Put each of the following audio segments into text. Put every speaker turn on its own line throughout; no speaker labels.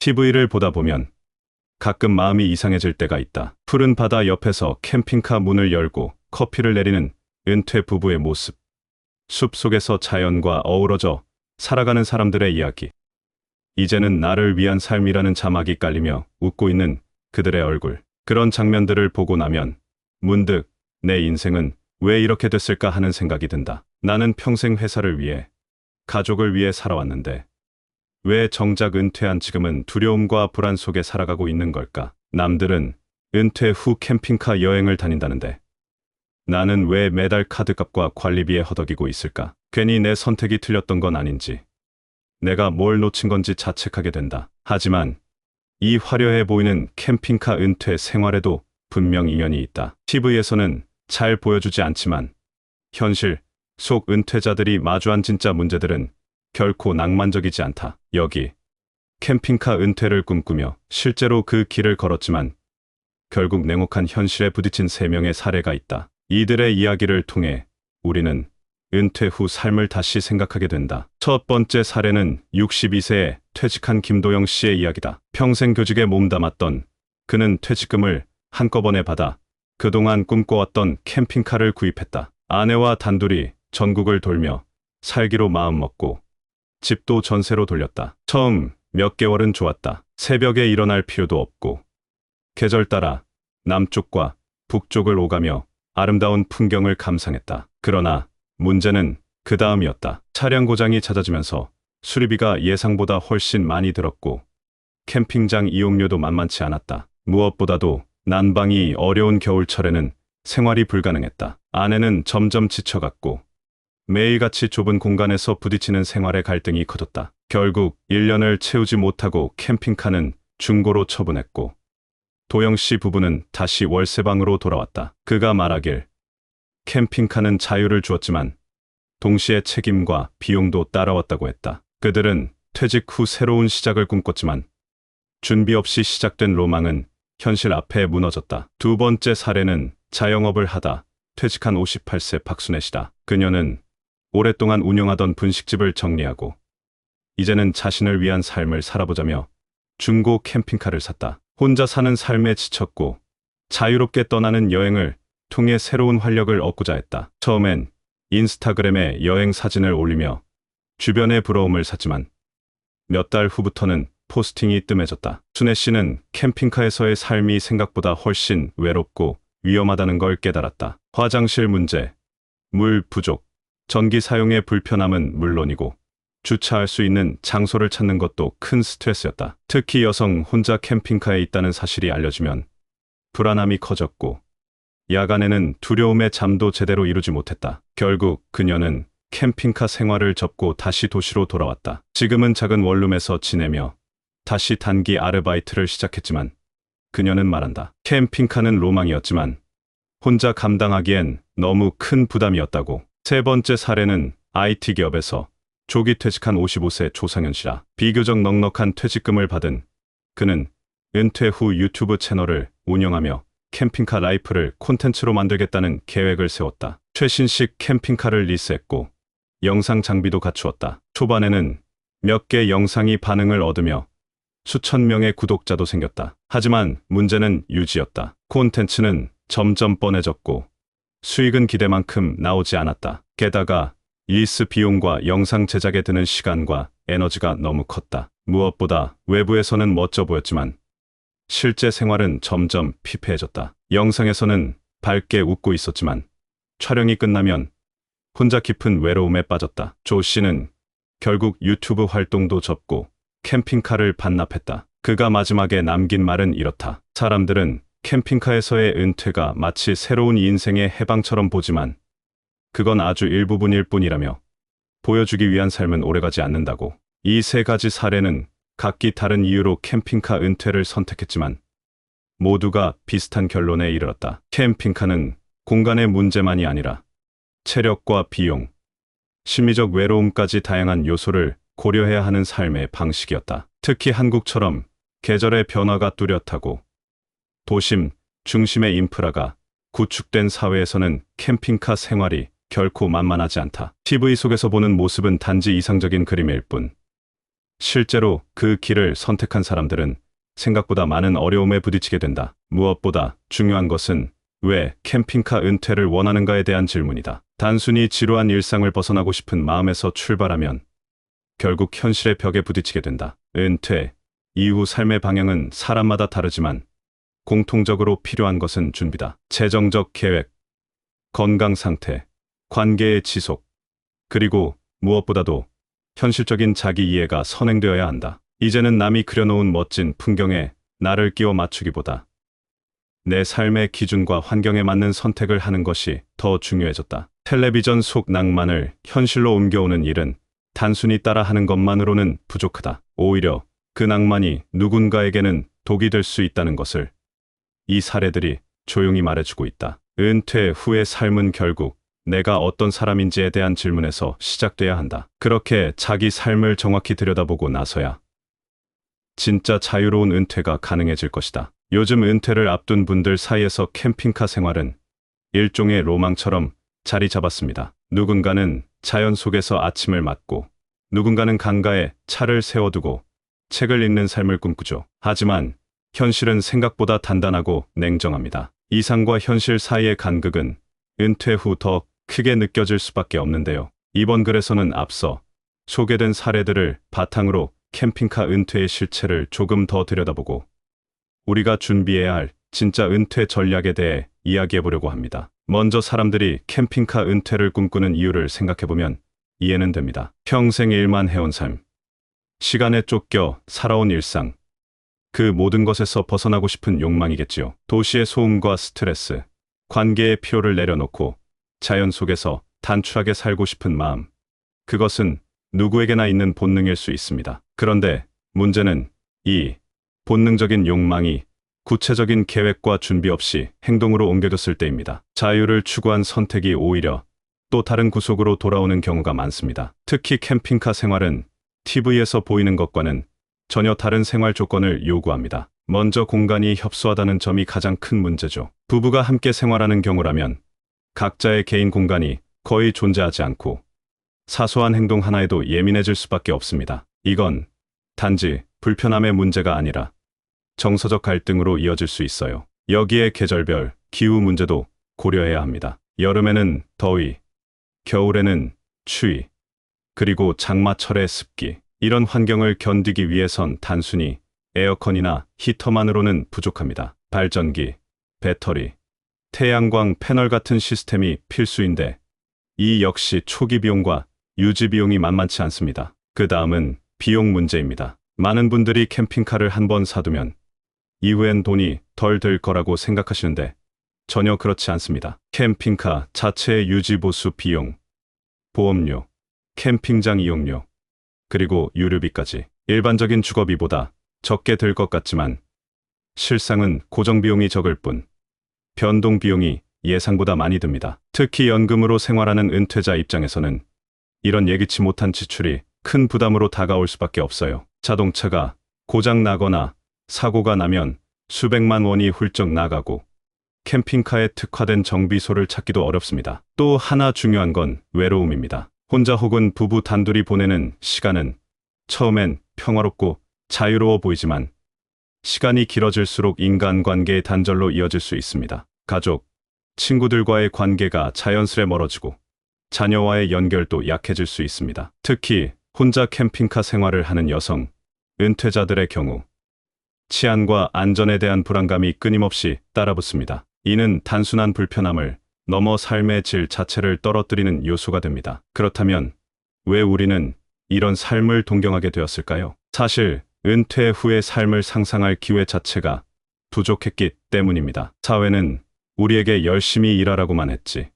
TV를 보다 보면 가끔 마음이 이상해질 때가 있다. 푸른 바다 옆에서 캠핑카 문을 열고 커피를 내리는 은퇴 부부의 모습. 숲 속에서 자연과 어우러져 살아가는 사람들의 이야기. 이제는 나를 위한 삶이라는 자막이 깔리며 웃고 있는 그들의 얼굴. 그런 장면들을 보고 나면 문득 내 인생은 왜 이렇게 됐을까 하는 생각이 든다. 나는 평생 회사를 위해, 가족을 위해 살아왔는데 왜 정작 은퇴한 지금은 두려움과 불안 속에 살아가고 있는 걸까? 남들은 은퇴 후 캠핑카 여행을 다닌다는데 나는 왜 매달 카드값과 관리비에 허덕이고 있을까? 괜히 내 선택이 틀렸던 건 아닌지, 내가 뭘 놓친 건지 자책하게 된다. 하지만 이 화려해 보이는 캠핑카 은퇴 생활에도 분명 인연이 있다. TV에서는 잘 보여주지 않지만 현실 속 은퇴자들이 마주한 진짜 문제들은 결코 낭만적이지 않다. 여기 캠핑카 은퇴를 꿈꾸며 실제로 그 길을 걸었지만 결국 냉혹한 현실에 부딪힌 3명의 사례가 있다. 이들의 이야기를 통해 우리는 은퇴 후 삶을 다시 생각하게 된다. 첫 번째 사례는 62세에 퇴직한 김도영 씨의 이야기다. 평생 교직에 몸담았던 그는 퇴직금을 한꺼번에 받아 그동안 꿈꿔왔던 캠핑카를 구입했다. 아내와 단둘이 전국을 돌며 살기로 마음먹고 집도 전세로 돌렸다. 처음 몇 개월은 좋았다. 새벽에 일어날 필요도 없고 계절 따라 남쪽과 북쪽을 오가며 아름다운 풍경을 감상했다. 그러나 문제는 그 다음이었다. 차량 고장이 잦아지면서 수리비가 예상보다 훨씬 많이 들었고 캠핑장 이용료도 만만치 않았다. 무엇보다도 난방이 어려운 겨울철에는 생활이 불가능했다. 아내는 점점 지쳐갔고 매일같이 좁은 공간에서 부딪히는 생활의 갈등이 커졌다. 결국 1년을 채우지 못하고 캠핑카는 중고로 처분했고 도영 씨 부부는 다시 월세방으로 돌아왔다. 그가 말하길 캠핑카는 자유를 주었지만 동시에 책임과 비용도 따라왔다고 했다. 그들은 퇴직 후 새로운 시작을 꿈꿨지만 준비 없이 시작된 로망은 현실 앞에 무너졌다. 두 번째 사례는 자영업을 하다 퇴직한 58세 박순애 씨다. 그녀는 오랫동안 운영하던 분식집을 정리하고 이제는 자신을 위한 삶을 살아보자며 중고 캠핑카를 샀다. 혼자 사는 삶에 지쳤고 자유롭게 떠나는 여행을 통해 새로운 활력을 얻고자 했다. 처음엔 인스타그램에 여행 사진을 올리며 주변의 부러움을 샀지만 몇 달 후부터는 포스팅이 뜸해졌다. 순애 씨는 캠핑카에서의 삶이 생각보다 훨씬 외롭고 위험하다는 걸 깨달았다. 화장실 문제, 물 부족, 전기 사용의 불편함은 물론이고 주차할 수 있는 장소를 찾는 것도 큰 스트레스였다. 특히 여성 혼자 캠핑카에 있다는 사실이 알려지면 불안함이 커졌고 야간에는 두려움에 잠도 제대로 이루지 못했다. 결국 그녀는 캠핑카 생활을 접고 다시 도시로 돌아왔다. 지금은 작은 원룸에서 지내며 다시 단기 아르바이트를 시작했지만 그녀는 말한다. 캠핑카는 로망이었지만 혼자 감당하기엔 너무 큰 부담이었다고. 세 번째 사례는 IT 기업에서 조기 퇴직한 55세 조상현 씨다. 비교적 넉넉한 퇴직금을 받은 그는 은퇴 후 유튜브 채널을 운영하며 캠핑카 라이프를 콘텐츠로 만들겠다는 계획을 세웠다. 최신식 캠핑카를 리스했고 영상 장비도 갖추었다. 초반에는 몇 개 영상이 반응을 얻으며 수천 명의 구독자도 생겼다. 하지만 문제는 유지였다. 콘텐츠는 점점 뻔해졌고 수익은 기대만큼 나오지 않았다. 게다가 리스 비용과 영상 제작에 드는 시간과 에너지가 너무 컸다. 무엇보다 외부에서는 멋져 보였지만 실제 생활은 점점 피폐해졌다. 영상에서는 밝게 웃고 있었지만 촬영이 끝나면 혼자 깊은 외로움에 빠졌다. 조 씨는 결국 유튜브 활동도 접고 캠핑카를 반납했다. 그가 마지막에 남긴 말은 이렇다. 사람들은 캠핑카에서의 은퇴가 마치 새로운 인생의 해방처럼 보지만 그건 아주 일부분일 뿐이라며 보여주기 위한 삶은 오래가지 않는다고. 이 세 가지 사례는 각기 다른 이유로 캠핑카 은퇴를 선택했지만 모두가 비슷한 결론에 이르렀다. 캠핑카는 공간의 문제만이 아니라 체력과 비용, 심리적 외로움까지 다양한 요소를 고려해야 하는 삶의 방식이었다. 특히 한국처럼 계절의 변화가 뚜렷하고 도심 중심의 인프라가 구축된 사회에서는 캠핑카 생활이 결코 만만하지 않다. TV 속에서 보는 모습은 단지 이상적인 그림일 뿐 실제로 그 길을 선택한 사람들은 생각보다 많은 어려움에 부딪히게 된다. 무엇보다 중요한 것은 왜 캠핑카 은퇴를 원하는가에 대한 질문이다. 단순히 지루한 일상을 벗어나고 싶은 마음에서 출발하면 결국 현실의 벽에 부딪히게 된다. 은퇴 이후 삶의 방향은 사람마다 다르지만 공통적으로 필요한 것은 준비다. 재정적 계획, 건강 상태, 관계의 지속, 그리고 무엇보다도 현실적인 자기 이해가 선행되어야 한다. 이제는 남이 그려놓은 멋진 풍경에 나를 끼워 맞추기보다 내 삶의 기준과 환경에 맞는 선택을 하는 것이 더 중요해졌다. 텔레비전 속 낭만을 현실로 옮겨오는 일은 단순히 따라하는 것만으로는 부족하다. 오히려 그 낭만이 누군가에게는 독이 될 수 있다는 것을 이 사례들이 조용히 말해주고 있다. 은퇴 후의 삶은 결국 내가 어떤 사람인지에 대한 질문에서 시작돼야 한다. 그렇게 자기 삶을 정확히 들여다보고 나서야 진짜 자유로운 은퇴가 가능해질 것이다. 요즘 은퇴를 앞둔 분들 사이에서 캠핑카 생활은 일종의 로망처럼 자리 잡았습니다. 누군가는 자연 속에서 아침을 맞고 누군가는 강가에 차를 세워두고 책을 읽는 삶을 꿈꾸죠. 하지만 현실은 생각보다 단단하고 냉정합니다. 이상과 현실 사이의 간극은 은퇴 후 더 크게 느껴질 수밖에 없는데요. 이번 글에서는 앞서 소개된 사례들을 바탕으로 캠핑카 은퇴의 실체를 조금 더 들여다보고 우리가 준비해야 할 진짜 은퇴 전략에 대해 이야기해보려고 합니다. 먼저 사람들이 캠핑카 은퇴를 꿈꾸는 이유를 생각해보면 이해는 됩니다. 평생 일만 해온 삶, 시간에 쫓겨 살아온 일상, 그 모든 것에서 벗어나고 싶은 욕망이겠지요. 도시의 소음과 스트레스, 관계의 피로를 내려놓고 자연 속에서 단출하게 살고 싶은 마음, 그것은 누구에게나 있는 본능일 수 있습니다. 그런데 문제는 이 본능적인 욕망이 구체적인 계획과 준비 없이 행동으로 옮겨졌을 때입니다. 자유를 추구한 선택이 오히려 또 다른 구속으로 돌아오는 경우가 많습니다. 특히 캠핑카 생활은 TV에서 보이는 것과는 전혀 다른 생활 조건을 요구합니다. 먼저 공간이 협소하다는 점이 가장 큰 문제죠. 부부가 함께 생활하는 경우라면 각자의 개인 공간이 거의 존재하지 않고 사소한 행동 하나에도 예민해질 수밖에 없습니다. 이건 단지 불편함의 문제가 아니라 정서적 갈등으로 이어질 수 있어요. 여기에 계절별 기후 문제도 고려해야 합니다. 여름에는 더위, 겨울에는 추위, 그리고 장마철의 습기. 이런 환경을 견디기 위해선 단순히 에어컨이나 히터만으로는 부족합니다. 발전기, 배터리, 태양광 패널 같은 시스템이 필수인데 이 역시 초기 비용과 유지 비용이 만만치 않습니다. 그 다음은 비용 문제입니다. 많은 분들이 캠핑카를 한번 사두면 이후엔 돈이 덜 들 거라고 생각하시는데 전혀 그렇지 않습니다. 캠핑카 자체의 유지 보수 비용, 보험료, 캠핑장 이용료, 그리고 유류비까지 일반적인 주거비보다 적게 들 것 같지만 실상은 고정 비용이 적을 뿐 변동 비용이 예상보다 많이 듭니다. 특히 연금으로 생활하는 은퇴자 입장에서는 이런 예기치 못한 지출이 큰 부담으로 다가올 수밖에 없어요. 자동차가 고장 나거나 사고가 나면 수백만 원이 훌쩍 나가고 캠핑카에 특화된 정비소를 찾기도 어렵습니다. 또 하나 중요한 건 외로움입니다. 혼자 혹은 부부 단둘이 보내는 시간은 처음엔 평화롭고 자유로워 보이지만 시간이 길어질수록 인간관계의 단절로 이어질 수 있습니다. 가족, 친구들과의 관계가 자연스레 멀어지고 자녀와의 연결도 약해질 수 있습니다. 특히 혼자 캠핑카 생활을 하는 여성, 은퇴자들의 경우 치안과 안전에 대한 불안감이 끊임없이 따라붙습니다. 이는 단순한 불편함을 넘어 삶의 질 자체를 떨어뜨리는 요소가 됩니다. 그렇다면 왜 우리는 이런 삶을 동경하게 되었을까요? 사실 은퇴 후의 삶을 상상할 기회 자체가 부족했기 때문입니다. 사회는 우리에게 열심히 일하라고만 했지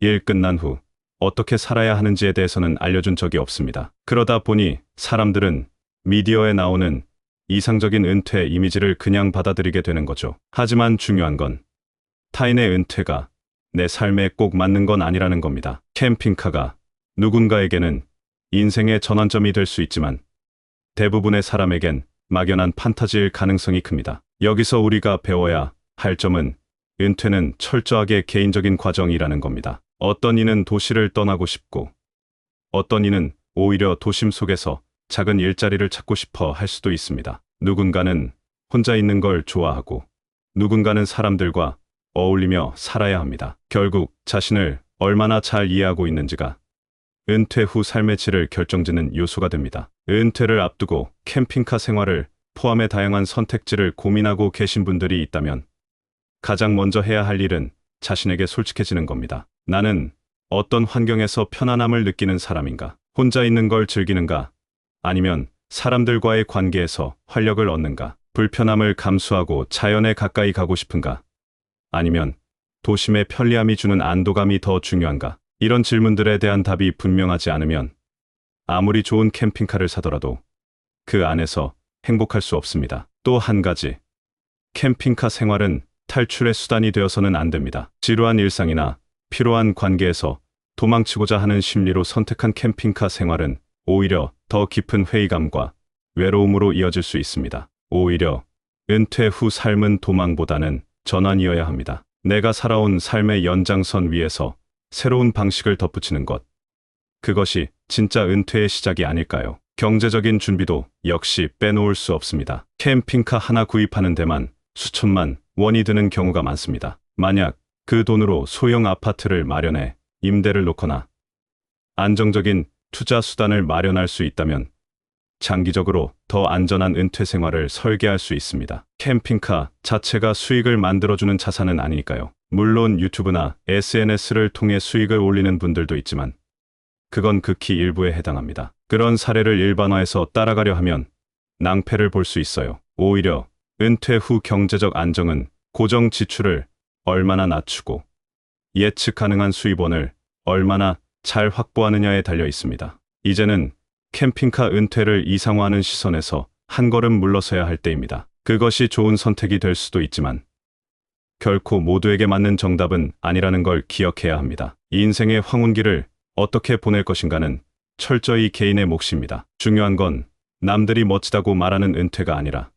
일 끝난 후 어떻게 살아야 하는지에 대해서는 알려준 적이 없습니다. 그러다 보니 사람들은 미디어에 나오는 이상적인 은퇴 이미지를 그냥 받아들이게 되는 거죠. 하지만 중요한 건 타인의 은퇴가 내 삶에 꼭 맞는 건 아니라는 겁니다. 캠핑카가 누군가에게는 인생의 전환점이 될 수 있지만 대부분의 사람에겐 막연한 판타지일 가능성이 큽니다. 여기서 우리가 배워야 할 점은 은퇴는 철저하게 개인적인 과정이라는 겁니다. 어떤 이는 도시를 떠나고 싶고 어떤 이는 오히려 도심 속에서 작은 일자리를 찾고 싶어 할 수도 있습니다. 누군가는 혼자 있는 걸 좋아하고 누군가는 사람들과 어울리며 살아야 합니다. 결국 자신을 얼마나 잘 이해하고 있는지가 은퇴 후 삶의 질을 결정짓는 요소가 됩니다. 은퇴를 앞두고 캠핑카 생활을 포함해 다양한 선택지를 고민하고 계신 분들이 있다면 가장 먼저 해야 할 일은 자신에게 솔직해지는 겁니다. 나는 어떤 환경에서 편안함을 느끼는 사람인가? 혼자 있는 걸 즐기는가? 아니면 사람들과의 관계에서 활력을 얻는가? 불편함을 감수하고 자연에 가까이 가고 싶은가? 아니면 도심의 편리함이 주는 안도감이 더 중요한가? 이런 질문들에 대한 답이 분명하지 않으면 아무리 좋은 캠핑카를 사더라도 그 안에서 행복할 수 없습니다. 또 한 가지, 캠핑카 생활은 탈출의 수단이 되어서는 안 됩니다. 지루한 일상이나 피로한 관계에서 도망치고자 하는 심리로 선택한 캠핑카 생활은 오히려 더 깊은 회의감과 외로움으로 이어질 수 있습니다. 오히려 은퇴 후 삶은 도망보다는 전환이어야 합니다. 내가 살아온 삶의 연장선 위에서 새로운 방식을 덧붙이는 것. 그것이 진짜 은퇴의 시작이 아닐까요? 경제적인 준비도 역시 빼놓을 수 없습니다. 캠핑카 하나 구입하는 데만 수천만 원이 드는 경우가 많습니다. 만약 그 돈으로 소형 아파트를 마련해 임대를 놓거나 안정적인 투자 수단을 마련할 수 있다면 장기적으로 더 안전한 은퇴 생활을 설계할 수 있습니다. 캠핑카 자체가 수익을 만들어주는 자산은 아니니까요. 물론 유튜브나 SNS를 통해 수익을 올리는 분들도 있지만 그건 극히 일부에 해당합니다. 그런 사례를 일반화해서 따라가려 하면 낭패를 볼 수 있어요. 오히려 은퇴 후 경제적 안정은 고정 지출을 얼마나 낮추고 예측 가능한 수입원을 얼마나 잘 확보하느냐에 달려 있습니다. 이제는 캠핑카 은퇴를 이상화하는 시선에서 한 걸음 물러서야 할 때입니다. 그것이 좋은 선택이 될 수도 있지만 결코 모두에게 맞는 정답은 아니라는 걸 기억해야 합니다. 이 인생의 황혼기를 어떻게 보낼 것인가는 철저히 개인의 몫입니다. 중요한 건 남들이 멋지다고 말하는 은퇴가 아니라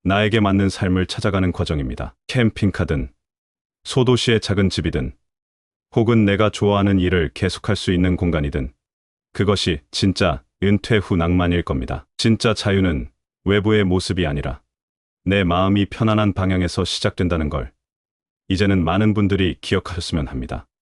나에게 맞는 삶을 찾아가는 과정입니다. 캠핑카든 소도시의 작은 집이든 혹은 내가 좋아하는 일을 계속할 수 있는 공간이든 그것이 진짜 은퇴 후 낭만일 겁니다. 진짜 자유는 외부의 모습이 아니라 내 마음이 편안한 방향에서 시작된다는 걸 이제는 많은 분들이 기억하셨으면 합니다.